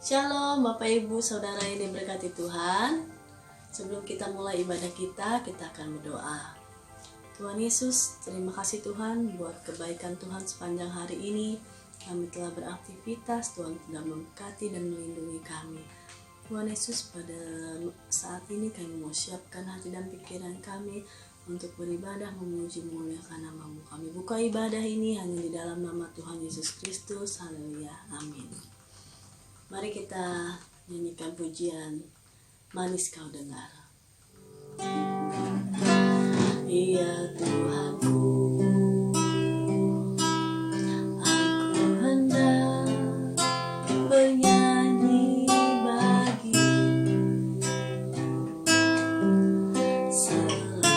Shalom Bapak Ibu Saudara yang diberkati Tuhan. Sebelum kita mulai ibadah kita akan berdoa. Tuhan Yesus, terima kasih Tuhan buat kebaikan Tuhan sepanjang hari ini. Kami telah beraktivitas, Tuhan telah memberkati dan melindungi kami. Tuhan Yesus, pada saat ini kami mau siapkan hati dan pikiran kami untuk beribadah memuji memuliakan nama-Mu. Kami buka ibadah ini hanya di dalam nama Tuhan Yesus Kristus. Haleluya. Amin. Mari kita nyanyikan pujian Manis Kau Dengar. Ya Tuhanku, aku hendak bernyanyi bagi-Mu selama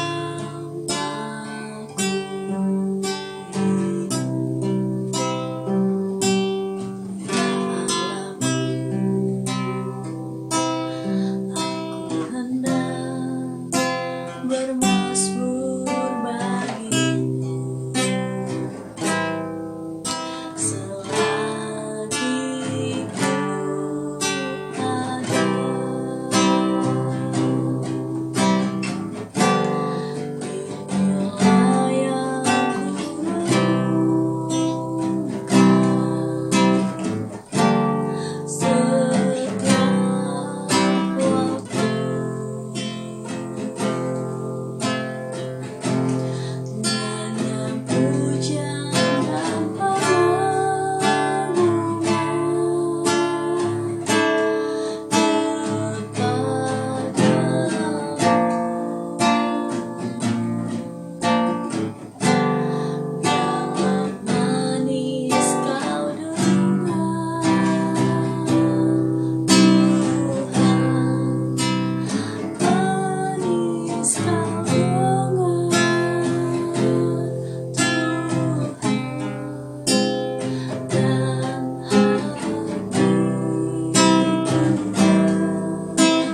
ku hidup. Aku hendak bermazmur bagi-Mu selagi ku ada. Inilah yang ku renungkan setiap waktu. Nyanyian pujian dan pengagungan Biarlah manis Kau dengar, Tuhan. Manis Kau dengar, Tuhan. Dan hatiku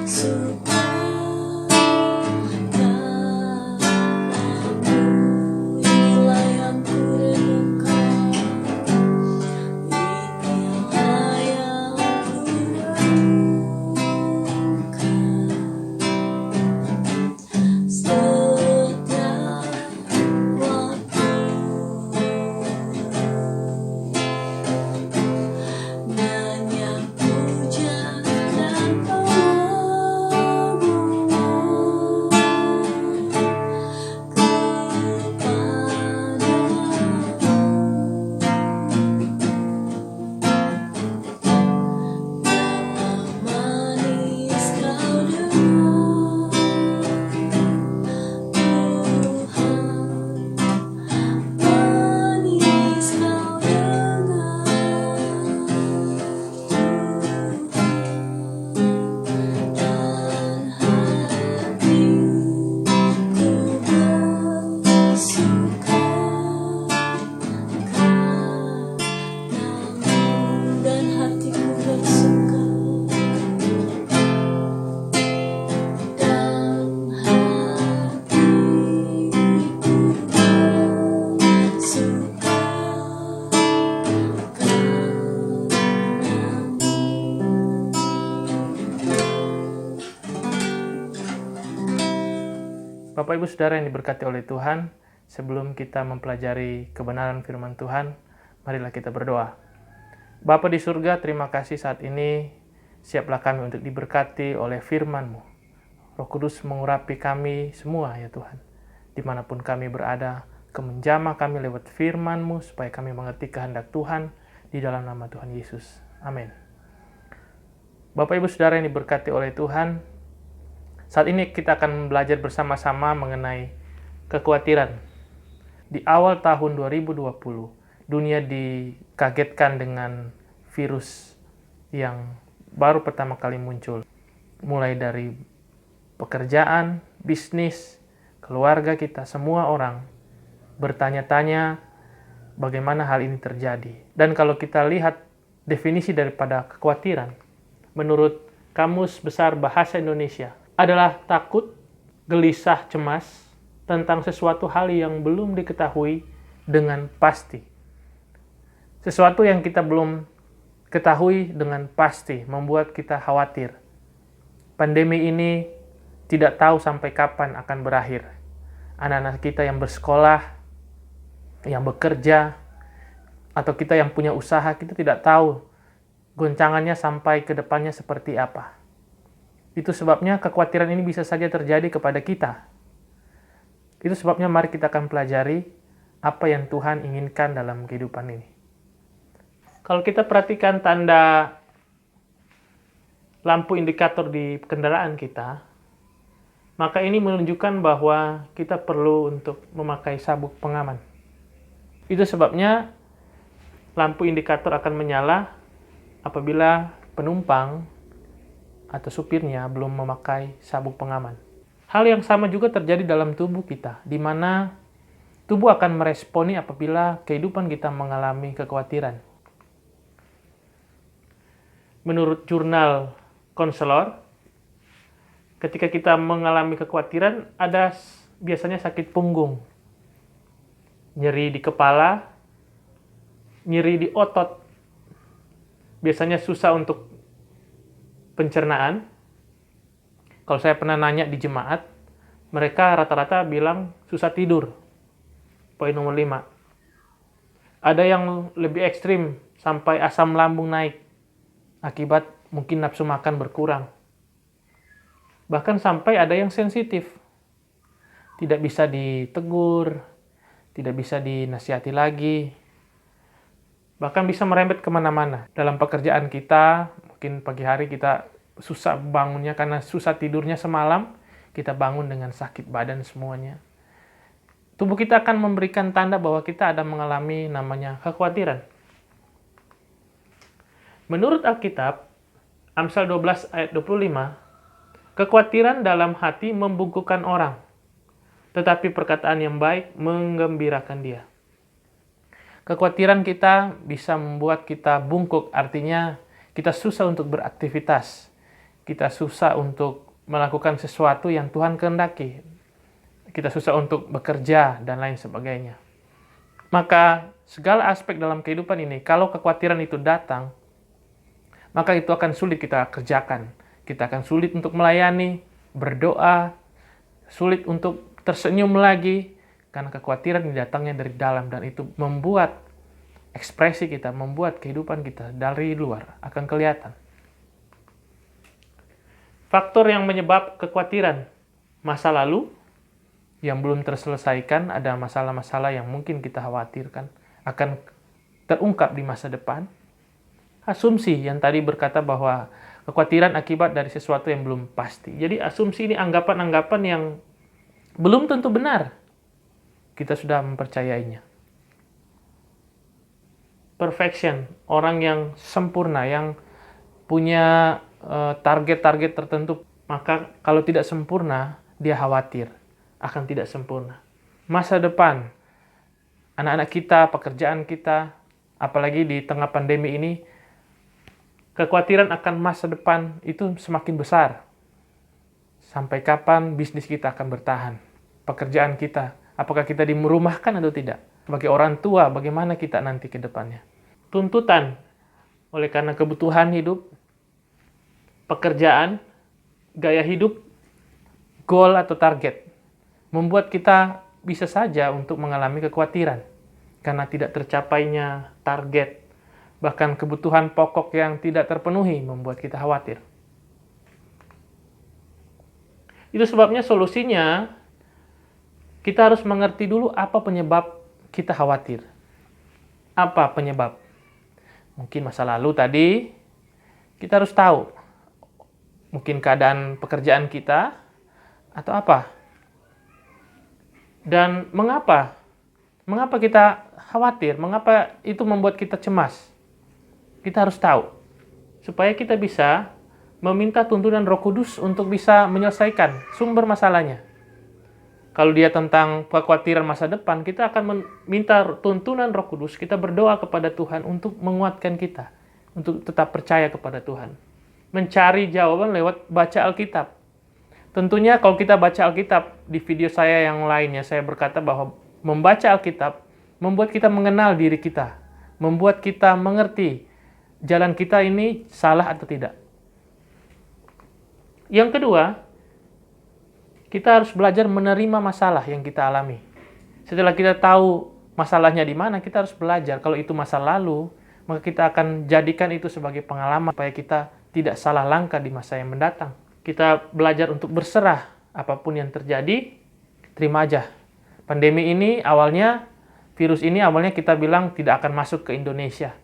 suka kepadamu. Inilah yang ku renungkan, inilah yang ku renungkan setiap waktu. Nyanyian pujian dan manis Kau dengar, Tuhan. Manis Kau dengar, Tuhan. Dan hatiku bersuka kepadamu. Dan hatiku bersuka, dan hatiku bersuka kepadamu. Bapak Ibu Saudara yang diberkati oleh Tuhan, sebelum kita mempelajari kebenaran firman Tuhan, marilah kita berdoa. Bapa di surga, terima kasih saat ini siaplah kami untuk diberkati oleh firman-Mu. Roh Kudus mengurapi kami semua ya Tuhan. Dimanapun kami berada, Kau menjamah kami lewat firman-Mu supaya kami mengerti kehendak Tuhan di dalam nama Tuhan Yesus. Amin. Bapak Ibu Saudara yang diberkati oleh Tuhan, saat ini kita akan belajar bersama-sama mengenai kekhawatiran. Di awal tahun 2020, dunia dikagetkan dengan virus yang baru pertama kali muncul. Mulai dari pekerjaan, bisnis, keluarga kita, semua orang bertanya-tanya bagaimana hal ini terjadi. Dan kalau kita lihat definisi daripada kekhawatiran, menurut Kamus Besar Bahasa Indonesia, adalah takut, gelisah, cemas tentang sesuatu hal yang belum diketahui dengan pasti. Sesuatu yang kita belum ketahui dengan pasti membuat kita khawatir. Pandemi ini tidak tahu sampai kapan akan berakhir. Anak-anak kita yang bersekolah, yang bekerja, atau kita yang punya usaha, kita tidak tahu goncangannya sampai ke depannya seperti apa. Itu sebabnya kekhawatiran ini bisa saja terjadi kepada kita. Itu sebabnya mari kita akan pelajari apa yang Tuhan inginkan dalam kehidupan ini. Kalau kita perhatikan tanda lampu indikator di kendaraan kita, maka ini menunjukkan bahwa kita perlu untuk memakai sabuk pengaman. Itu sebabnya lampu indikator akan menyala apabila penumpang atau supirnya belum memakai sabuk pengaman. Hal yang sama juga terjadi dalam tubuh kita, di mana tubuh akan meresponi apabila kehidupan kita mengalami kekhawatiran. Menurut jurnal konselor, ketika kita mengalami kekhawatiran, ada biasanya sakit punggung, nyeri di kepala, nyeri di otot, biasanya susah untuk pencernaan. Kalau saya pernah nanya di jemaat, mereka rata-rata bilang susah tidur. Poin nomor 5. Ada yang lebih ekstrim, sampai asam lambung naik, akibat mungkin nafsu makan berkurang. Bahkan sampai ada yang sensitif. Tidak bisa ditegur, tidak bisa dinasihati lagi. Bahkan bisa merembet kemana-mana. Dalam pekerjaan kita, mungkin pagi hari kita susah bangunnya karena susah tidurnya semalam, kita bangun dengan sakit badan semuanya. Tubuh kita akan memberikan tanda bahwa kita ada mengalami namanya kekhawatiran. Menurut Alkitab, Amsal 12 ayat 25, kekhawatiran dalam hati membungkukkan orang, tetapi perkataan yang baik menggembirakan dia. Kekhawatiran kita bisa membuat kita bungkuk, artinya kita susah untuk beraktivitas. Kita susah untuk melakukan sesuatu yang Tuhan kehendaki. Kita susah untuk bekerja dan lain sebagainya. Maka segala aspek dalam kehidupan ini, kalau kekhawatiran itu datang, maka itu akan sulit kita kerjakan. Kita akan sulit untuk melayani, berdoa, sulit untuk tersenyum lagi, karena kekhawatiran ini datangnya dari dalam, dan itu membuat ekspresi kita, membuat kehidupan kita dari luar akan kelihatan. Faktor yang menyebab kekhawatiran, masa lalu yang belum terselesaikan, ada masalah-masalah yang mungkin kita khawatirkan akan terungkap di masa depan. Asumsi yang tadi berkata bahwa kekhawatiran akibat dari sesuatu yang belum pasti. Jadi asumsi ini anggapan-anggapan yang belum tentu benar. Kita sudah mempercayainya. Perfection, orang yang sempurna, yang punya target-target tertentu, maka kalau tidak sempurna, dia khawatir akan tidak sempurna. Masa depan, anak-anak kita, pekerjaan kita, apalagi di tengah pandemi ini, kekhawatiran akan masa depan itu semakin besar. Sampai kapan bisnis kita akan bertahan? Pekerjaan kita, apakah kita dirumahkan atau tidak? Sebagai orang tua, bagaimana kita nanti ke depannya? Tuntutan, oleh karena kebutuhan hidup, pekerjaan, gaya hidup, goal atau target, membuat kita bisa saja untuk mengalami kekhawatiran. Karena tidak tercapainya target, bahkan kebutuhan pokok yang tidak terpenuhi membuat kita khawatir. Itu sebabnya solusinya, kita harus mengerti dulu apa penyebab kita khawatir. Apa penyebab? Mungkin masa lalu tadi, kita harus tahu. Mungkin keadaan pekerjaan kita, atau apa. Dan mengapa? Mengapa kita khawatir? Mengapa itu membuat kita cemas? Kita harus tahu. Supaya kita bisa meminta tuntunan Roh Kudus untuk bisa menyelesaikan sumber masalahnya. Kalau dia tentang kekhawatiran masa depan, kita akan meminta tuntunan Roh Kudus, kita berdoa kepada Tuhan untuk menguatkan kita, untuk tetap percaya kepada Tuhan. Mencari jawaban lewat baca Alkitab. Tentunya kalau kita baca Alkitab, di video saya yang lainnya, saya berkata bahwa membaca Alkitab membuat kita mengenal diri kita, membuat kita mengerti jalan kita ini salah atau tidak. Yang kedua, kita harus belajar menerima masalah yang kita alami. Setelah kita tahu masalahnya di mana, kita harus belajar. Kalau itu masa lalu, maka kita akan jadikan itu sebagai pengalaman supaya kita tidak salah langkah di masa yang mendatang. Kita belajar untuk berserah. Apapun yang terjadi, terima aja. Pandemi ini awalnya, virus ini awalnya kita bilang tidak akan masuk ke Indonesia.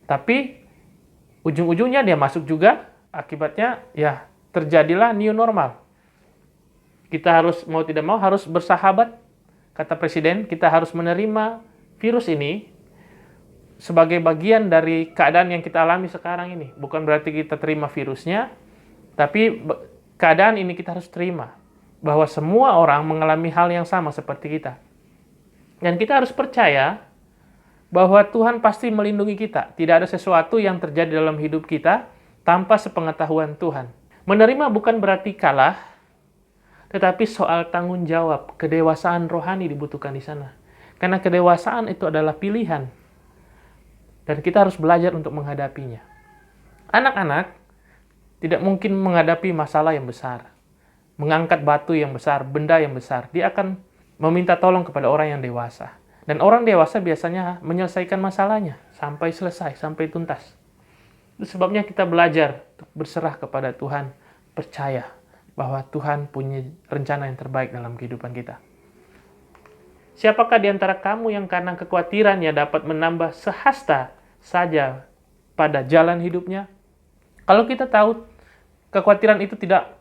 Tapi ujung-ujungnya dia masuk juga. Akibatnya ya terjadilah new normal. Kita harus, mau tidak mau, harus bersahabat. Kata Presiden, kita harus menerima virus ini sebagai bagian dari keadaan yang kita alami sekarang ini. Bukan berarti kita terima virusnya, tapi keadaan ini kita harus terima. Bahwa semua orang mengalami hal yang sama seperti kita. Dan kita harus percaya bahwa Tuhan pasti melindungi kita. Tidak ada sesuatu yang terjadi dalam hidup kita tanpa sepengetahuan Tuhan. Menerima bukan berarti kalah, tetapi soal tanggung jawab, kedewasaan rohani dibutuhkan di sana. Karena kedewasaan itu adalah pilihan. Dan kita harus belajar untuk menghadapinya. Anak-anak tidak mungkin menghadapi masalah yang besar. Mengangkat batu yang besar, benda yang besar. Dia akan meminta tolong kepada orang yang dewasa. Dan orang dewasa biasanya menyelesaikan masalahnya sampai selesai, sampai tuntas. Itu sebabnya kita belajar untuk berserah kepada Tuhan, percaya bahwa Tuhan punya rencana yang terbaik dalam kehidupan kita. Siapakah di antara kamu yang karena kekhawatirannya dapat menambah sehasta saja pada jalan hidupnya? Kalau kita tahu kekhawatiran itu tidak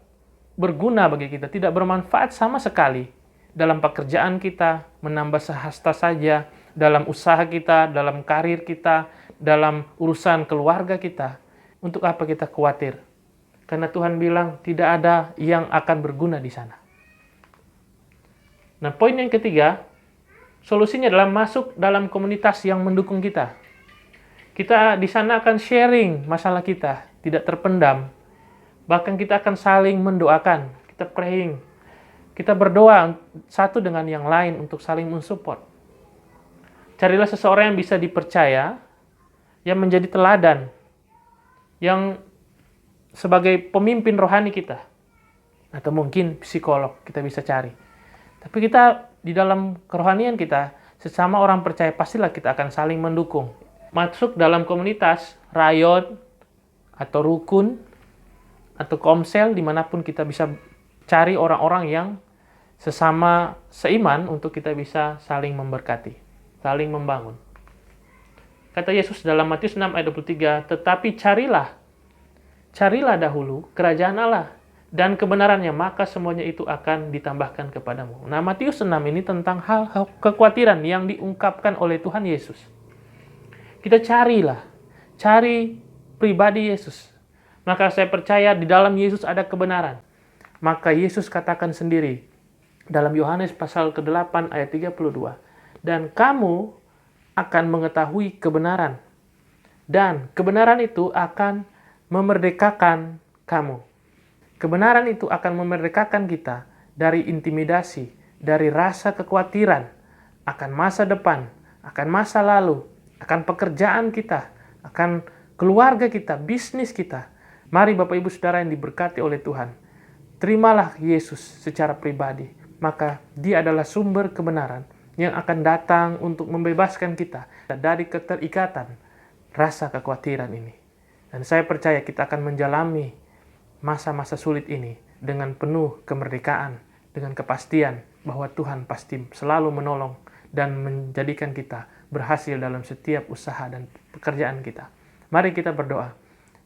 berguna bagi kita, tidak bermanfaat sama sekali dalam pekerjaan kita, menambah sehasta saja, dalam usaha kita, dalam karir kita, dalam urusan keluarga kita, untuk apa kita khawatir? Karena Tuhan bilang tidak ada yang akan berguna di sana. Nah, poin yang ketiga, solusinya adalah masuk dalam komunitas yang mendukung kita. Kita di sana akan sharing masalah kita, tidak terpendam. Bahkan kita akan saling mendoakan, kita praying. Kita berdoa satu dengan yang lain untuk saling mensupport. Carilah seseorang yang bisa dipercaya, yang menjadi teladan, yang sebagai pemimpin rohani kita. Atau mungkin psikolog kita bisa cari. Tapi kita di dalam kerohanian kita, sesama orang percaya, pastilah kita akan saling mendukung. Masuk dalam komunitas, rayon, atau rukun, atau komsel, dimanapun kita bisa cari orang-orang yang sesama seiman untuk kita bisa saling memberkati, saling membangun. Kata Yesus dalam Matius 6 ayat 23, tetapi carilah dahulu kerajaan Allah dan kebenarannya, maka semuanya itu akan ditambahkan kepadamu. Nah, Matius 6 ini tentang hal kekhawatiran yang diungkapkan oleh Tuhan Yesus. Kita cari pribadi Yesus. Maka saya percaya di dalam Yesus ada kebenaran. Maka Yesus katakan sendiri dalam Yohanes pasal ke-8 ayat 32, dan kamu akan mengetahui kebenaran, dan kebenaran itu akan memerdekakan kamu. Kebenaran itu akan memerdekakan kita dari intimidasi, dari rasa kekhawatiran akan masa depan, akan masa lalu, akan pekerjaan kita, akan keluarga kita, bisnis kita. Mari Bapak Ibu Saudara yang diberkati oleh Tuhan, terimalah Yesus secara pribadi. Maka dia adalah sumber kebenaran yang akan datang untuk membebaskan kita dari keterikatan rasa kekhawatiran ini. Dan saya percaya kita akan menjalani masa-masa sulit ini dengan penuh kemerdekaan, dengan kepastian bahwa Tuhan pasti selalu menolong dan menjadikan kita berhasil dalam setiap usaha dan pekerjaan kita. Mari kita berdoa.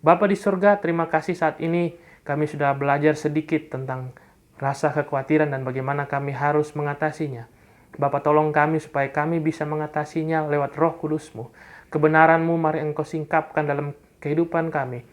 Bapa di surga, terima kasih saat ini kami sudah belajar sedikit tentang rasa kekhawatiran dan bagaimana kami harus mengatasinya. Bapa, tolong kami supaya kami bisa mengatasinya lewat Roh Kudus-Mu. Kebenaran-Mu mari Engkau singkapkan dalam kehidupan kami,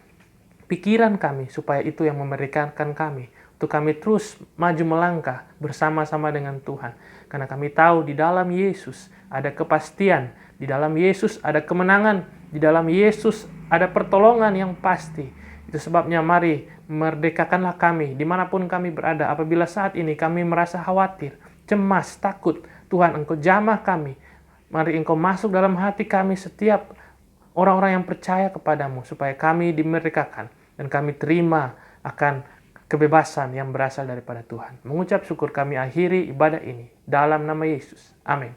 pikiran kami, supaya itu yang memerdekakan kami, untuk kami terus maju melangkah bersama-sama dengan Tuhan. Karena kami tahu di dalam Yesus ada kepastian, di dalam Yesus ada kemenangan, di dalam Yesus ada pertolongan yang pasti. Itu sebabnya mari merdekakanlah kami dimanapun kami berada. Apabila saat ini kami merasa khawatir, cemas, takut, Tuhan Engkau jamah kami. Mari Engkau masuk dalam hati kami setiap orang-orang yang percaya kepadamu, supaya kami dimerdekakan dan kami terima akan kebebasan yang berasal daripada Tuhan. Mengucap syukur kami akhiri ibadah ini dalam nama Yesus. Amin.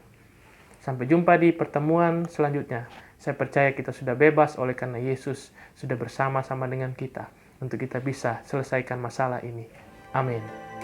Sampai jumpa di pertemuan selanjutnya. Saya percaya kita sudah bebas oleh karena Yesus sudah bersama-sama dengan kita untuk kita bisa selesaikan masalah ini. Amin.